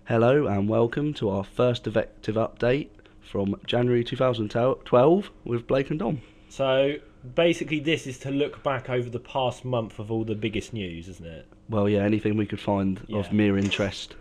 Hello and welcome to our first Defective update from January 2012 with Blake and Dom. So basically, this is to look back over the past month of all the biggest news, isn't it? Well, yeah, anything we could find of Yeah. mere interest.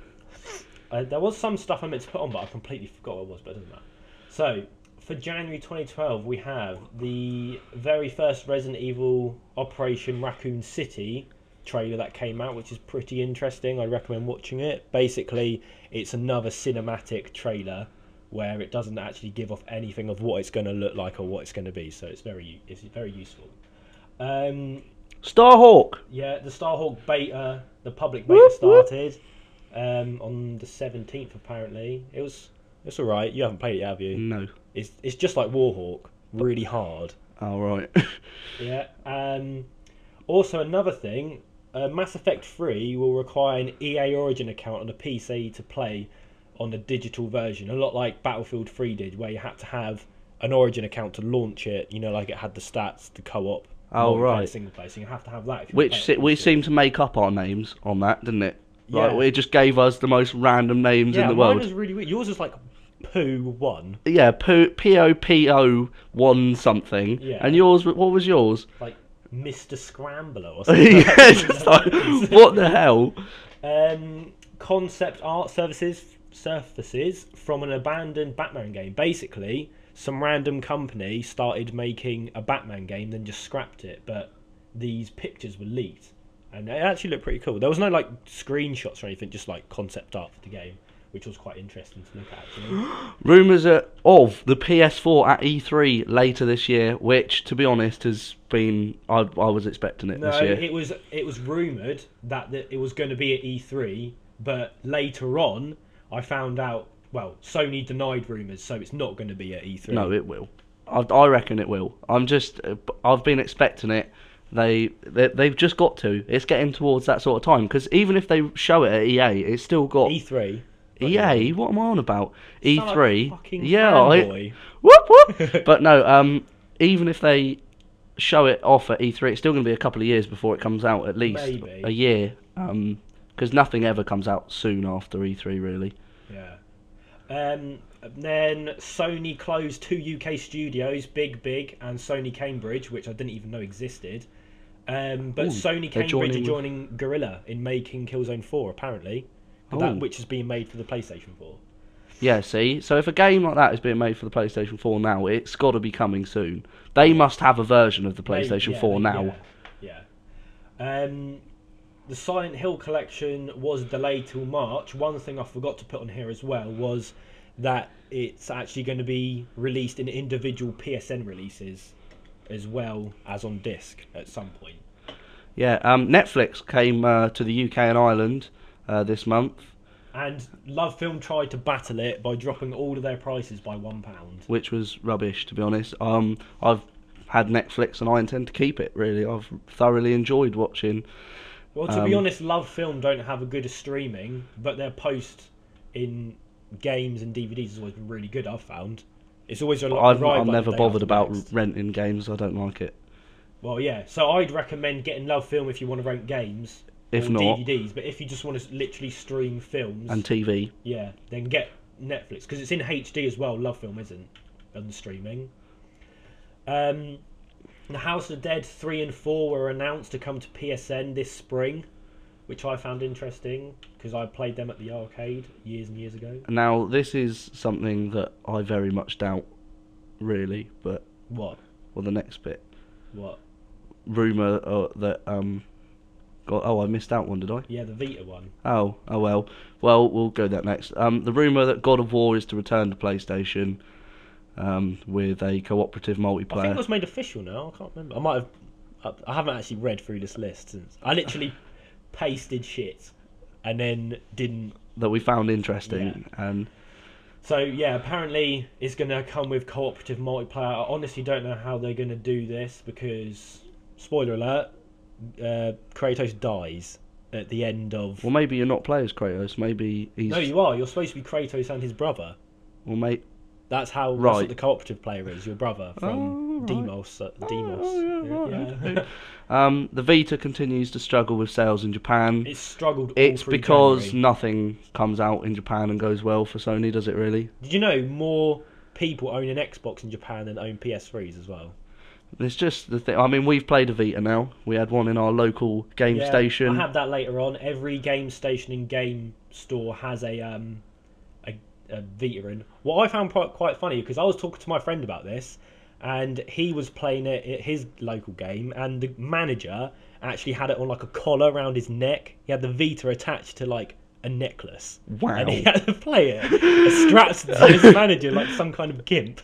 There was some stuff I meant to put on, but I completely forgot what it was, but it doesn't matter. So, for January 2012, we have the very first Resident Evil Operation Raccoon City trailer that came out, which is pretty interesting. I recommend watching it. Basically, it's another cinematic trailer where it doesn't actually give off anything of what it's going to look like or what it's going to be, so it's very useful. Starhawk! Yeah, the Starhawk beta, the public beta started on the 17th. Apparently, it's all right. You haven't played it, have you? No. It's just like Warhawk, really hard. Oh, right. Yeah. Also, another thing, Mass Effect 3 will require an EA Origin account on a PC to play on the digital version. A lot like Battlefield 3 did, where you had to have an Origin account to launch it. You know, like it had the stats, the co-op. Oh, right. Single player, so you have to have that. If you Which we seemed to make up our names on that, didn't it? Yeah. Like, it just gave us the most random names in the world. Mine was really weird. Yours was like Poo1. Yeah, POPO1 something. Yeah. And yours, what was yours? Like Mr. Scrambler or something. Yeah, it's just like, what the hell? Concept art surfaces from an abandoned Batman game. Basically, some random company started making a Batman game, then just scrapped it. But these pictures were leaked, and it actually looked pretty cool. There was no like screenshots or anything, just like concept art for the game, which was quite interesting to look at. Actually, Rumours of the PS4 at E3 later this year, which, to be honest, has been I was expecting it this year. it was rumoured that it was going to be at E3, but later on, I found out. Well, Sony denied rumours, so it's not going to be at E3. No, it will. I reckon it will. I've been expecting it. They've just got to. It's getting towards that sort of time, because even if they show it at EA, it's still got E3. EA. What am I on about? Sound like a E3. fucking Yeah, fanboy. whoop whoop. But no, even if they show it off at E3, it's still going to be a couple of years before it comes out. At least Maybe. a year. Because nothing ever comes out soon after E3, really. Yeah. Then Sony closed 2 UK studios, Big and Sony Cambridge, which I didn't even know existed. But Sony Cambridge are joining Guerrilla in making Killzone 4, apparently. Which is being made for the PlayStation 4. Yeah, see? So if a game like that is being made for the PlayStation 4 now, it's got to be coming soon. They must have a version of the PlayStation 4 now. Yeah. The Silent Hill collection was delayed till March. One thing I forgot to put on here as well was that it's actually going to be released in individual PSN releases as well as on disc at some point. Yeah, Netflix came to the UK and Ireland this month. And Love Film tried to battle it by dropping all of their prices by £1. Which was rubbish, to be honest. I've had Netflix and I intend to keep it, really. I've thoroughly enjoyed watching. Well, to be honest, Love Film don't have a good streaming, but their post in games and DVDs has always been really good, I've found. It's always a lot. I'm never bothered about renting games. I don't like it. Well, yeah. So I'd recommend getting Love Film if you want to rent games if or not DVDs. But if you just want to literally stream films and TV, yeah, then get Netflix because it's in HD as well. Love Film isn't on the streaming. The House of the Dead 3 and 4 were announced to come to PSN this spring, which I found interesting because I played them at the arcade years and years ago. Now, this is something that I very much doubt, really, but... What? Well, the next bit. What? Rumour that... I missed out one, did I? Yeah, the Vita one. Oh well. Well, we'll go that next. The rumour that God of War is to return to PlayStation with a cooperative multiplayer. I think it was made official now. I can't remember. I haven't actually read through this list since. I literally pasted shit and then didn't. That we found interesting. Yeah. And so yeah, apparently it's going to come with cooperative multiplayer. I honestly don't know how they're going to do this because, spoiler alert, Kratos dies at the end of... Well, maybe you're not playing as Kratos. Maybe he's... No, you are. You're supposed to be Kratos and his brother. Well, mate... That's how that's what the cooperative player is. Your brother from Demos. The Vita continues to struggle with sales in Japan. It's struggled. It's all through because January. nothing comes out in Japan and goes well for Sony, does it really? Did you know more people own an Xbox in Japan than own PS3s as well? It's just the thing. I mean, we've played a Vita now. We had one in our local game station. I have that later on. Every game station and game store has a Vita in. What I found quite funny, because I was talking to my friend about this, and he was playing it at his local game, and the manager actually had it on like a collar around his neck. He had the Vita attached to like a necklace. Wow. And he had to play it strapped to his manager like some kind of gimp.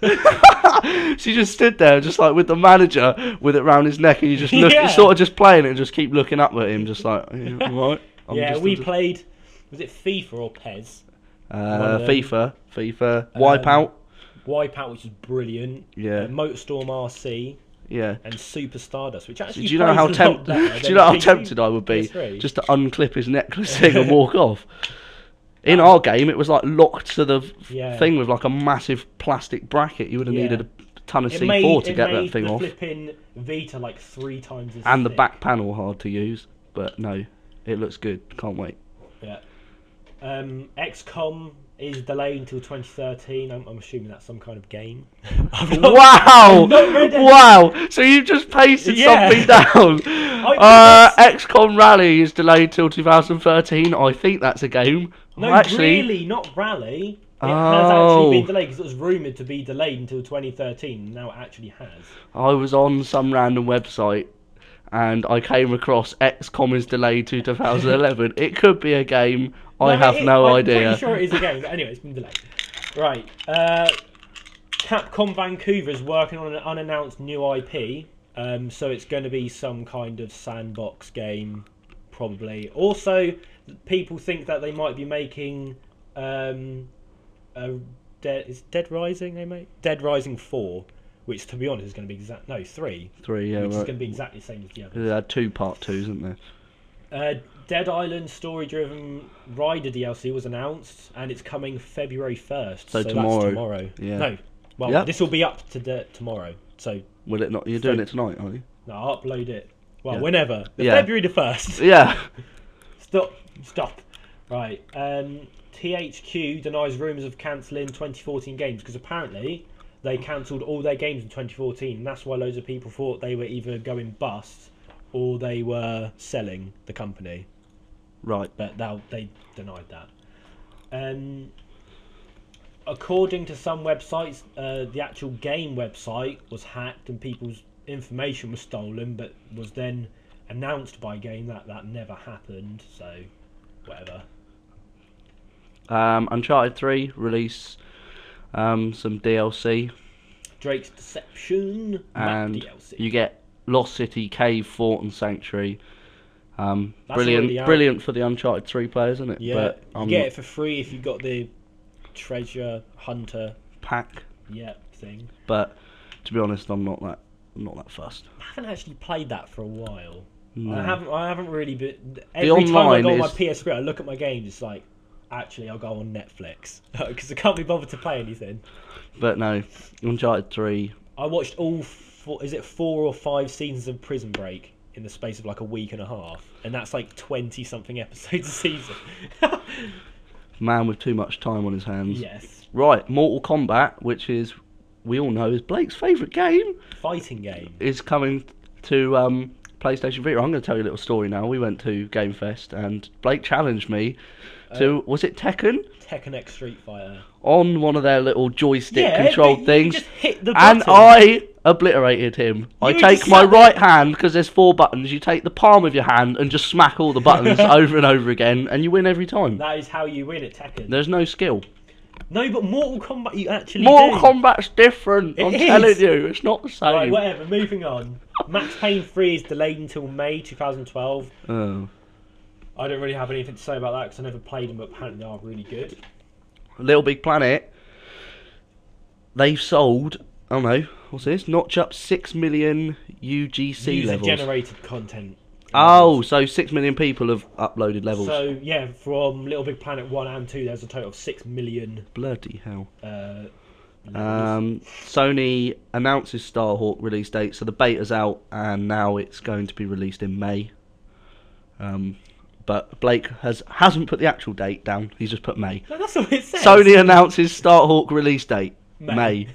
She just stood there, just like with the manager with it round his neck, and you just look, Yeah. sort of just playing it and just keep looking up at him, just like, right. We played. Was it FIFA or PES? FIFA, Wipeout. Wipeout, which is brilliant. Yeah. Motorstorm RC. Yeah. And Super Stardust, which actually Do you know how plays a lot better do than you know how PS3. tempted I would be PS3? just to unclip his necklace thing and walk off? In our game, it was like locked to the thing with like a massive plastic bracket. You would have needed a ton of C4 to get that thing off. It made the flipping Vita like 3 times as And the thick. back panel hard to use, but no, it looks good. Can't wait. Yeah. XCOM is delayed until 2013. I'm assuming that's some kind of game. Wow! I've not read it. Wow! So you've just pasted something down. XCOM Rally is delayed till 2013. I think that's a game. No, actually, really, not Rally. It has actually been delayed because it was rumoured to be delayed until 2013. And now it actually has. I was on some random website and I came across XCOM is delayed to 2011. It could be a game. I have no idea. I'm pretty sure it is a game, but anyway, it's been delayed. Right. Capcom Vancouver is working on an unannounced new IP. So it's going to be some kind of sandbox game, probably. Also, people think that they might be making Dead Rising. They make Dead Rising 4, which, to be honest, is going to be 3. 3, yeah, which is right. going to be exactly the same as the others. There are 2 part 2s, isn't there? Dead Island story-driven Rider DLC was announced, and it's coming February 1st. So tomorrow. That's tomorrow. Yeah. No, well, this will be up to tomorrow. So will it not? You're doing it tonight, are you? no, I'll upload it. Well, whenever. Yeah. February the 1st. Yeah. Stop. Right. THQ denies rumours of cancelling 2014 games because apparently they cancelled all their games in 2014, and that's why loads of people thought they were either going bust or they were selling the company. Right. But they denied that. According to some websites, the actual game website was hacked and people's information was stolen, but was then announced by Game that never happened. So, whatever. Uncharted 3 release some DLC, Drake's Deception and DLC. you get Lost City, Cave, Fort, and Sanctuary. That's already out. Brilliant for the Uncharted 3 players, isn't it? Yeah, but, you get it for free if you got the treasure hunter pack. thing. But to be honest, I'm not that fussed. I haven't actually played that for a while. No. I haven't really been. Every time I online go on my is- PS3, I look at my games. It's like, actually, I'll go on Netflix because I can't be bothered to play anything. But no, Uncharted 3. I watched all 4 or 5 seasons of Prison Break in the space of like a week and a half, and that's like 20 something episodes a season. Man with too much time on his hands. Yes. Right, Mortal Kombat, which is, we all know, is Blake's favourite game, Fighting game. is coming to PlayStation Vita. I'm going to tell you a little story now. We went to Game Fest and Blake challenged me to, was it Tekken? Tekken X Street Fighter. On one of their little joystick Yeah, controlled you things. just hit the And button. I obliterated him. I You take just my sat right hand, because there's 4 buttons, you take the palm of your hand and just smack all the buttons over and over again, and you win every time. That is how you win at Tekken. There's no skill. No, but Mortal Kombat you actually Mortal do. Kombat's different. I'm It telling is. you, it's not the same. Right, whatever, moving on. Max Payne 3 is delayed until May 2012. Oh. I don't really have anything to say about that because I never played them, but apparently they are really good. Little Big Planet, they've sold, I don't know, what's this? Notch up 6 million UGC User levels. generated content. Oh, so 6 million people have uploaded levels. So, yeah, from Little Big Planet 1 and 2, there's a total of 6 million Bloody hell. Sony announces Starhawk release date, so the beta's out, and now it's going to be released in May. But Blake hasn't put the actual date down. He's just put May. No, that's what it says. Sony announces Starhawk release date May.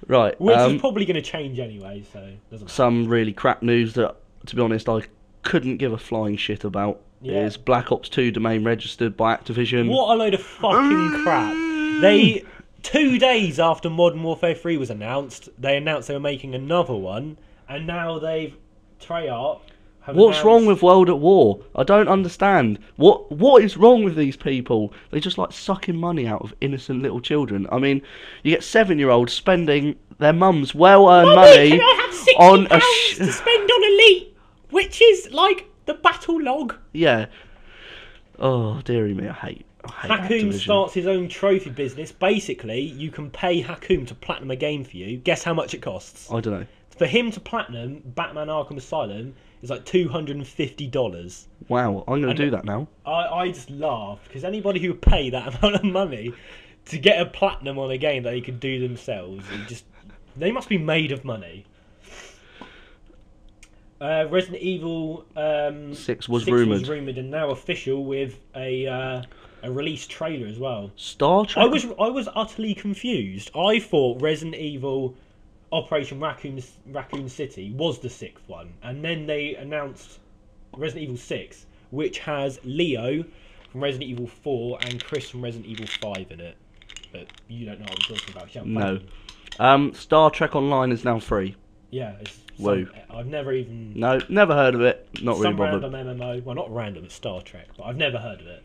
Right. Which is probably going to change anyway, so doesn't matter. Some really crap news that, to be honest, I couldn't give a flying shit about. Is Black Ops 2 domain registered by Activision. What a load of fucking crap. They 2 days after Modern Warfare 3 was announced, they announced they were making another one, and now they've Treyarch. What's wrong with World at War? I don't understand. What is wrong with these people? They just like sucking money out of innocent little children. I mean, you get 7-year-olds spending their mum's well-earned money can I have £60 on to spend on Elite, which is like the battle log. Yeah. Oh, dearie me, I hate Hakoom Activision. starts his own trophy business. Basically, you can pay Hakoom to platinum a game for you. Guess how much it costs? I don't know. For him to platinum Batman Arkham Asylum is like $250. Wow, I'm going to do that now. I just laugh because anybody who would pay that amount of money to get a platinum on a game that they could do themselves, they must be made of money. Resident Evil 6 was rumoured. And now official with a release trailer as well. Star Trek. I was utterly confused. I thought Resident Evil Operation Raccoon City was the 6th one, and then they announced Resident Evil 6, which has Leo from Resident Evil 4 and Chris from Resident Evil 5 in it. But you don't know what I'm talking about. No. Star Trek Online is now free. Yeah, Whoa. I've never even... No, never heard of it. Not really some bothered. random MMO. Well, not random, it's Star Trek, but I've never heard of it.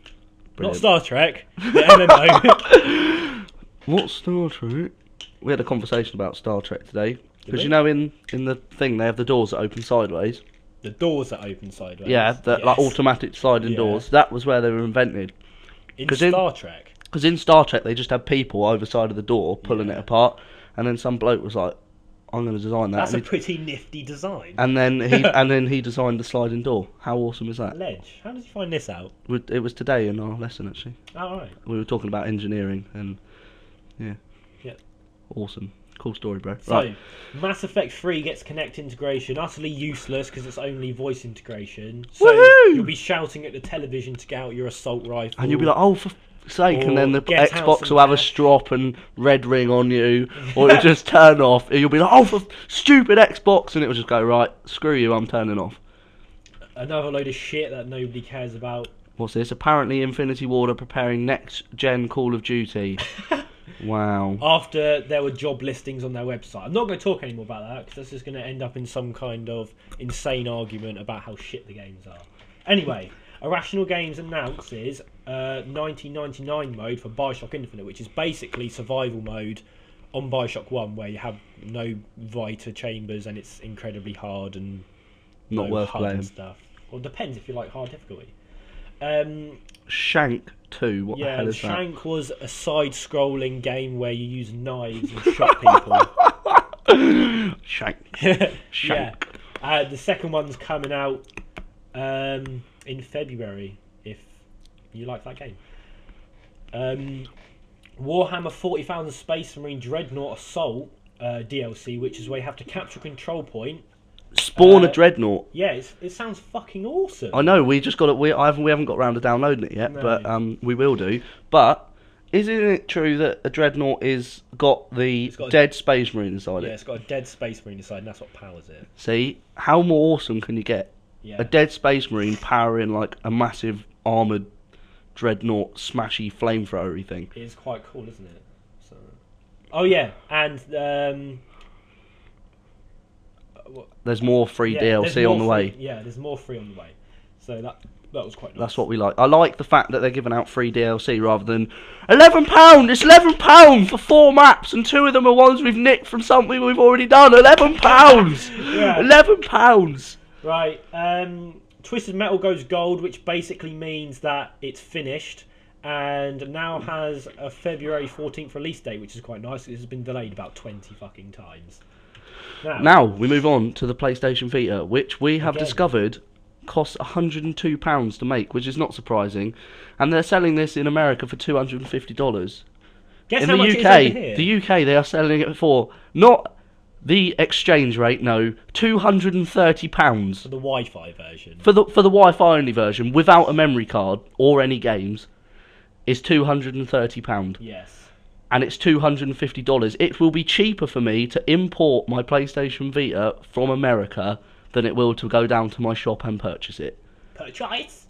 Brilliant. Not Star Trek, the MMO. What's Star Trek? We had a conversation about Star Trek today. Because we? you know in the thing they have the doors that open sideways. The doors that open sideways. Yeah, like automatic sliding doors. That was where they were invented. In Star Trek? Because in Star Trek they just had people either side of the door pulling it apart. And then some bloke was like, I'm going to design that. That's a pretty nifty design. And then he designed the sliding door. How awesome is that? Ledge. How did you find this out? It was today in our lesson actually. Oh, right. We were talking about engineering and yeah. Awesome. Cool story, bro. So, right. Mass Effect 3 gets Kinect integration. Utterly useless because it's only voice integration. So Woohoo! You'll be shouting at the television to get out your assault rifle. And you'll be like, oh, for sake, and then the get out Xbox some will have a cash. strop and red ring on you, or it'll just turn off. And you'll be like, oh, for stupid Xbox, and it will just go, right, screw you, I'm turning off. Another load of shit that nobody cares about. What's this? Apparently Infinity Ward are preparing next-gen Call of Duty. Wow. After there were job listings on their website. I'm not going to talk anymore about that because that's just going to end up in some kind of insane argument about how shit the games are. Anyway, Irrational Games announces 1999 mode for Bioshock Infinite, which is basically survival mode on Bioshock 1 where you have no Vita chambers and it's incredibly hard and not worth playing and stuff. Well, it depends if you like hard difficulty. Shank 2, what the hell is Shank was a side-scrolling game where you use knives and shot people. Shank. Shank. Yeah. The second one's coming out in February, if you like that game. Warhammer 40,000 Space Marine Dreadnought Assault DLC, which is where you have to capture a control point. Spawn a Dreadnought. Yeah, it sounds fucking awesome. I know, we just got it. We haven't got round to downloading it yet, No. but we will do. But isn't it true that a Dreadnought got a dead Space Marine inside it? Yeah, it's got a dead Space Marine inside, and that's what powers it. See, how more awesome can you get? Yeah. A dead Space Marine powering like a massive armoured Dreadnought smashy flamethrowery thing. It is quite cool, isn't it? So... Oh yeah, and there's more free DLC on the way. Yeah, there's more free on the way. So that was quite nice. That's what we like. I like the fact that they're giving out free DLC rather than £11. It's £11 for 4 maps, and 2 of them are ones we've nicked from something we've already done. £11. Yeah. £11. Right. Twisted Metal goes gold, which basically means that it's finished, and now has a February 14th release date, which is quite nice. It has been delayed about 20 fucking times. Now we move on to the PlayStation Vita, which we have Again. discovered costs £102 to make, which is not surprising, and they're selling this in America for $250. Guess In how the much UK, it is over here? the UK, they are selling it for not the exchange rate, no, £230 For the Wi-Fi version. for the Wi-Fi only version without a memory card or any games is £230, Yes. and it's $250. It will be cheaper for me to import my PlayStation Vita from America than it will to go down to my shop and purchase it. Purchase?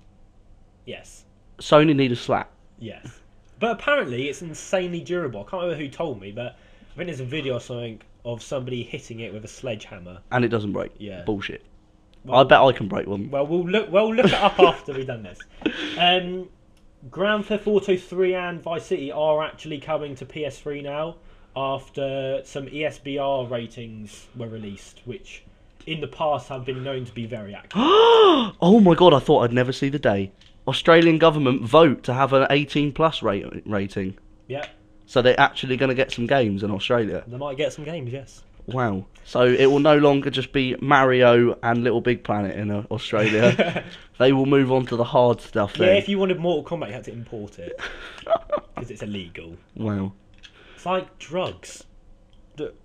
Yes. Sony need a slap. Yes. But apparently it's insanely durable. I can't remember who told me, but I think there's a video or something of somebody hitting it with a sledgehammer. And it doesn't break. Yeah. Bullshit. Well, I bet I can break one. Well, we'll look it up after we've done this. Grand Theft Auto 3 and Vice City are actually coming to PS3 now after some ESBR ratings were released, which in the past have been known to be very accurate. Oh my god, I thought I'd never see the day. Australian government vote to have an 18 plus rating. Yeah, So they're actually going to get some games in Australia. they might get some games, yes. Wow. So it will no longer just be Mario and Little Big Planet in Australia. They will move on to the hard stuff then. Yeah, if you wanted Mortal Kombat, you had to import it. Because it's illegal. Wow. It's like drugs.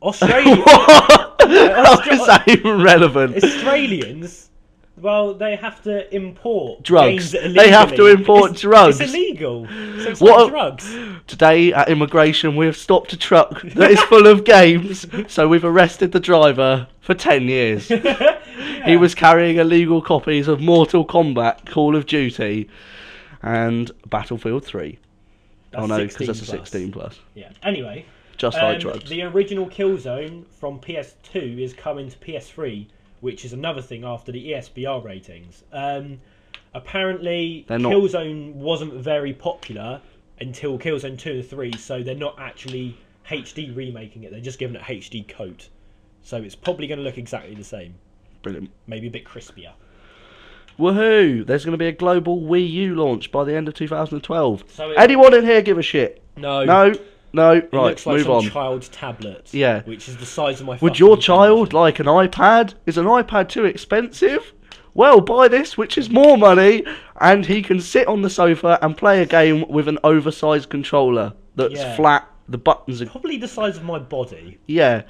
Australia... How is that even relevant? Australians, well, they have to import Drugs. games They have to import drugs. It's illegal. So it's What like a- drugs. Today at immigration we have stopped a truck that is full of games, so we've arrested the driver for 10 years. He was carrying illegal copies of Mortal Kombat, Call of Duty, and Battlefield 3. That's Oh no, because 16 that's a plus. 16 plus. Yeah. Anyway, Just like drugs. the original Killzone from PS2 is coming to PS3, which is another thing after the ESBR ratings. Apparently, They're not- Killzone wasn't very popular until Killzone 2 and 3, so they're not actually HD remaking it. They're just giving it a HD coat. So it's probably going to look exactly the same. Brilliant. Maybe a bit crispier. Woohoo! There's going to be a global Wii U launch by the end of 2012. So it- Anyone in here give a shit? No. No? No? It Right, looks like move some on. child's tablet. Yeah. Which is the size of my Would fucking your child television. like an iPad? Is an iPad too expensive? Well, buy this, which is more money, and he can sit on the sofa and play a game with an oversized controller that's Yeah. flat. The buttons are... Probably the size of my body. Yeah.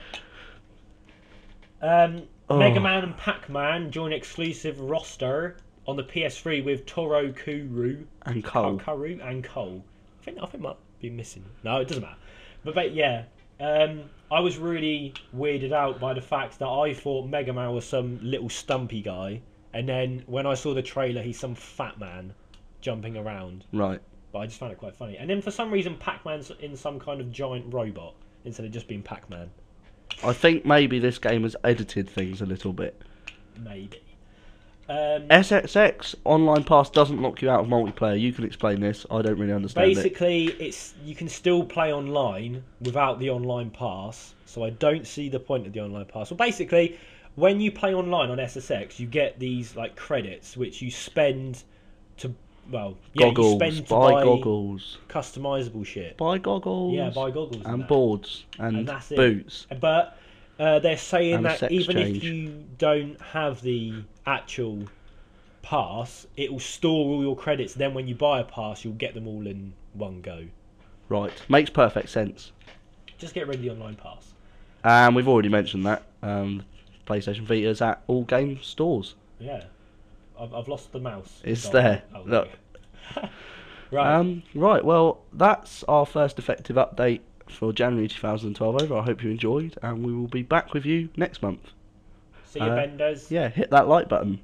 Mega Man and Pac-Man join exclusive roster on the PS3 with Toro Kuru And Cole. Karu and Cole. I think might be missing. No, it doesn't matter. But yeah, I was really weirded out by the fact that I thought Mega Man was some little stumpy guy, and then when I saw the trailer, he's some fat man jumping around. Right. But I just found it quite funny. And then for some reason, Pac-Man's in some kind of giant robot instead of just being Pac-Man. I think maybe this game has edited things a little bit. Maybe. SXX Online Pass doesn't lock you out of multiplayer. You can explain this. I don't really understand it. Basically, you can still play online without the online pass, so I don't see the point of the online pass. Well, basically, when you play online on SSX, you get these like credits which you spend to Goggles. you spend to Buy goggles. customizable shit. Buy goggles. Yeah, buy goggles And that. boards. And that's it. boots. But they're saying And a that sex even change. if you don't have the actual pass, it will store all your credits. Then when you buy a pass, you'll get them all in one go. Right. Makes perfect sense. Just get rid of the online pass. And we've already mentioned that. PlayStation Vita's at all game stores. Yeah, I've lost the mouse. It's So- there. oh, Look. Right. Right, well, that's our first Defective update for January 2012 over. I hope you enjoyed, and we will be back with you next month. See you, Benders. Yeah, hit that like button.